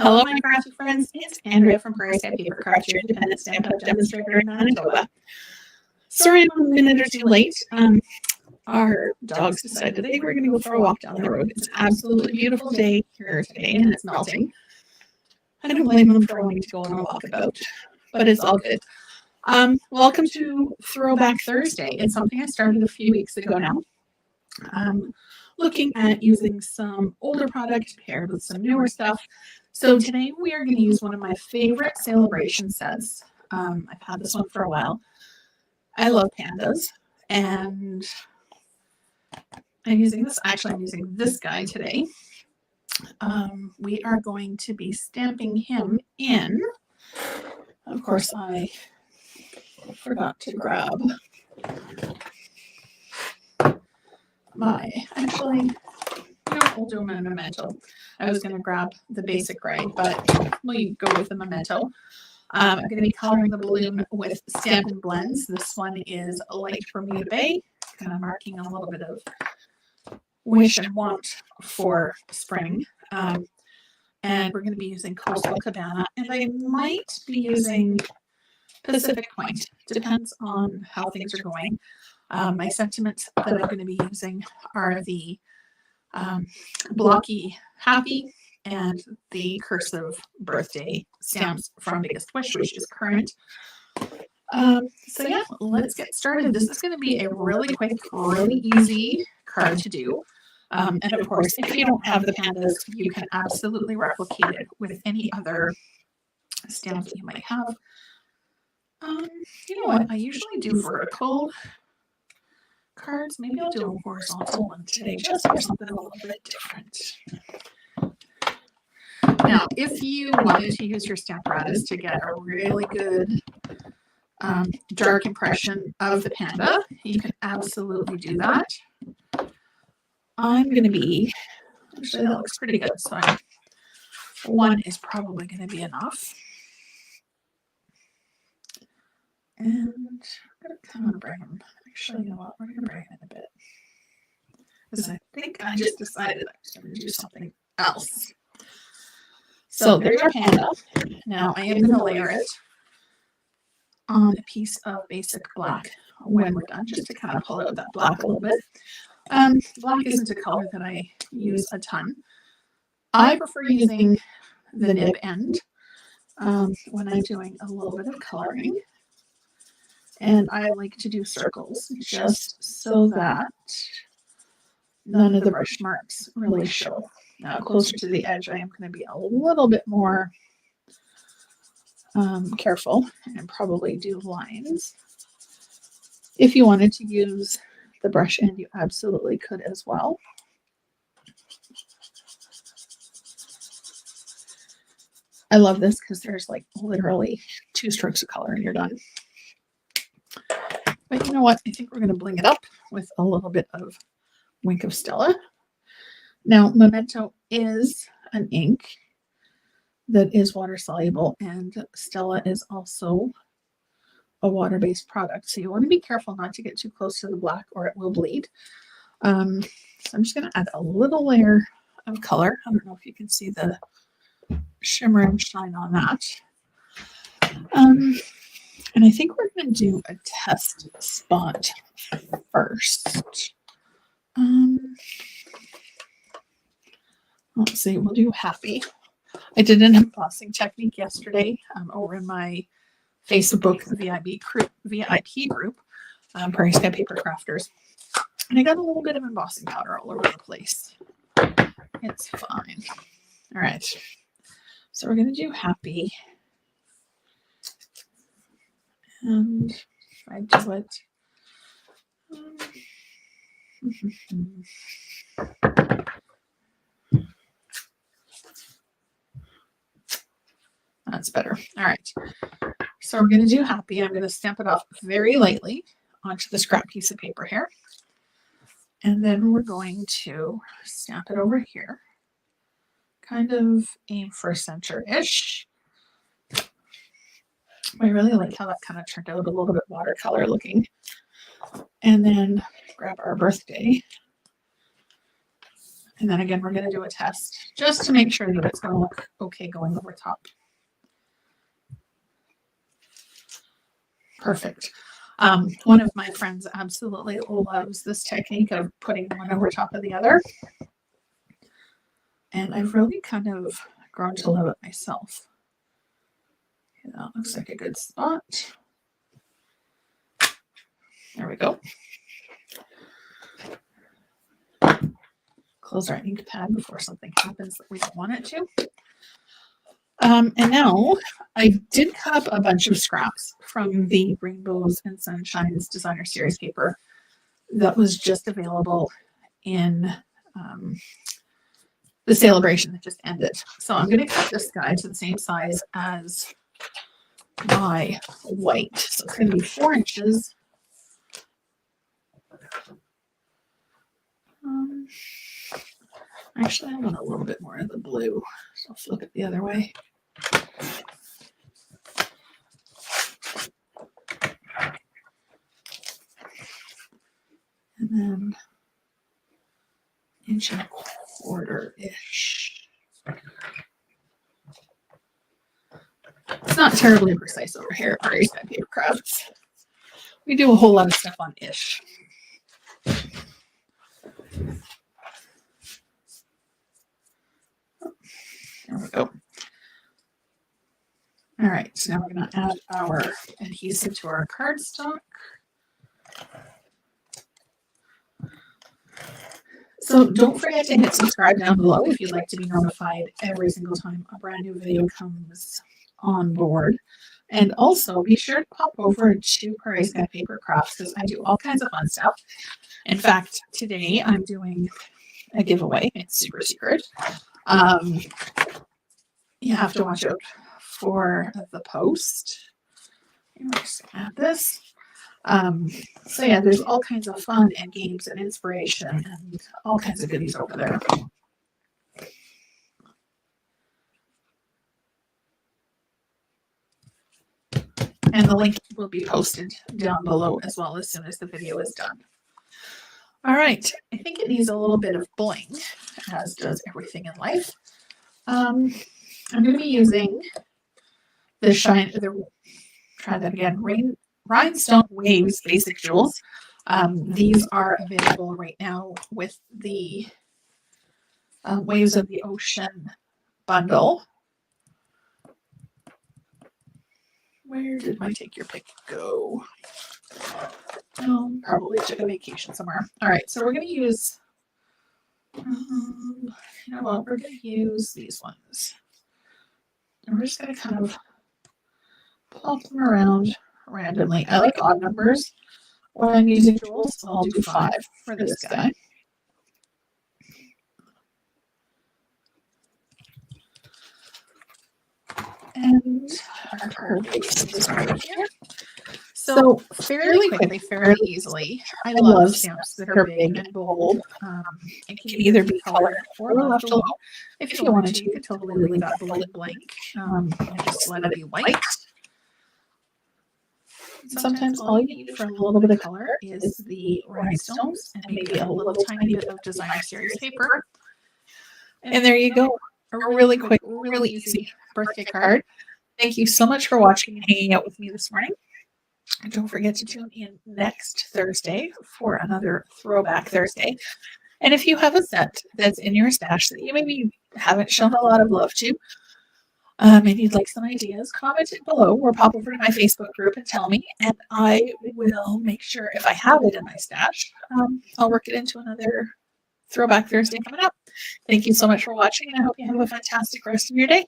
Hello, my crafty friends. It's Andrea from Party Panda, your independent Stampin' Up! Demonstrator in Manitoba. Sorry I'm a minute or two late. Our dogs decided they were going to go for a walk down the road. It's an absolutely beautiful day here today, and it's melting. I don't blame them for wanting to go on a walkabout, but it's all good. Welcome to Throwback Thursday. It's something I started a few weeks ago now. Looking at using some older product paired with some newer stuff. So today we are going to use one of my favorite Sale-a-Bration sets. I've had this one for a while. I love pandas, and I'm using this. Actually, I'm using this guy today. We are going to be stamping him in. Of course, I forgot to grab we'll do him in a memento. I was going to grab the basic grade, but we'll go with the memento. I'm going to be coloring the balloon with Stampin' Blends. This one is Light Bermuda Bay, kind of marking a little bit of wish and want for spring. And we're going to be using Coastal Cabana, and I might be using Pacific Point. Depends on how things are going. My sentiments that I'm going to be using are the blocky happy and the cursive birthday stamps from Biggest Wish, which is current. So yeah, let's get started. This is going to be a really quick, really easy card to do. And of course, if you don't have the pandas, you can absolutely replicate it with any other stamp that you might have. You know what I usually do vertical cards? Maybe I'll do a horizontal one today, just for something a little bit different. Now, if you wanted to use your Stamparatus to get a really good dark impression of the panda, you can absolutely do that. I'm going to be, actually that looks pretty good, so one is probably going to be enough. And I'm going to kind of bring them, actually, you know what, we're going to bring it in a bit. Because I think I just decided I was going to do something else. So there's our panda. Now I am going to layer it on a piece of basic black when we're done, just to kind of pull out that black a little bit. Black isn't a color that I use a ton. I prefer using the nib end when I'm doing a little bit of coloring. And I like to do circles just so that none of the brush marks really show. Now, closer to the edge, I am going to be a little bit more careful and probably do lines. If you wanted to use the brush end, you absolutely could as well. I love this because there's like literally 2 strokes of color and you're done. But you know what? I think we're going to bling it up with a little bit of Wink of Stella. Now, Memento is an ink that is water soluble, and Stella is also a water-based product. So you want to be careful not to get too close to the black or it will bleed. So I'm just going to add a little layer of color. I don't know if you can see the shimmer and shine on that. And I think we're going to do a test spot first. Let's see, we'll do happy. I did an embossing technique yesterday over in my Facebook VIP group, Prairie Sky Paper Crafters. And I got a little bit of embossing powder all over the place. It's fine. All right. So we're going to do happy. And if I do it. That's better. All right. So we're going to do happy. I'm going to stamp it off very lightly onto the scrap piece of paper here. And then we're going to stamp it over here. Kind of aim for center-ish. I really like how that kind of turned out a little bit watercolor looking. And then grab our birthday And then again, we're going to do a test just to make sure that it's going to look okay going over top. Perfect. One of my friends absolutely loves this technique of putting one over top of the other. And I've really kind of grown to love it myself. Okay, that looks like a good spot. There we go. Close our ink pad before something happens that we don't want it to. And now I did cut up a bunch of scraps from the Rainbows and Sunshines Designer Series paper that was just available in the Sale-a-Bration that just ended. So I'm going to cut this guy to the same size as my white. So it's going to be 4 inches. Actually, I want a little bit more of the blue, so I'll flip it the other way. And then 1.25-ish. It's not terribly precise over here at Party Panda Paper Crafts. We do a whole lot of stuff on ish. There we go. All right, so now we're going to add our adhesive to our cardstock. So don't forget to hit subscribe down below if you'd like to be notified every single time a brand new video comes on board. And also be sure to pop over to Party Panda Paper Crafts because I do all kinds of fun stuff. In fact, today I'm doing a giveaway. It's super secret. You have to watch out for the post. Let's add this. So yeah, there's all kinds of fun and games and inspiration and all kinds of goodies over there. And the link will be posted down below as well as soon as the video is done. All right, I think it needs a little bit of bling, as does everything in life. I'm going to be using the Rhinestone Waves Basic Jewels. These are available right now with the Waves of the Ocean bundle. Where did my take your pick go? Probably took a vacation somewhere. All right, so we're going to use, you know what, we're going to use these ones. And we're just going to kind of plop them around randomly. I like odd numbers when I'm using jewels, so I'll do 5 for this guy. And our card base is right here. So fairly quickly, fairly easily, I love stamps that are big and bold. It can either be colored or left alone. If you wanted to, you could totally leave that bold blank and just let it be white. Sometimes all you need for a little bit of color is the rhinestones and maybe a little tiny bit of designer series paper. And there you go. A really quick, really easy birthday card. Thank you so much for watching and hanging out with me this morning. And don't forget to tune in next Thursday for another Throwback Thursday. And if you have a set that's in your stash that you maybe haven't shown a lot of love to, and you'd like some ideas, comment it below or pop over to my Facebook group and tell me, and I will make sure if I have it in my stash, I'll work it into another Throwback Thursday coming up. Thank you so much for watching, and I hope you have a fantastic rest of your day.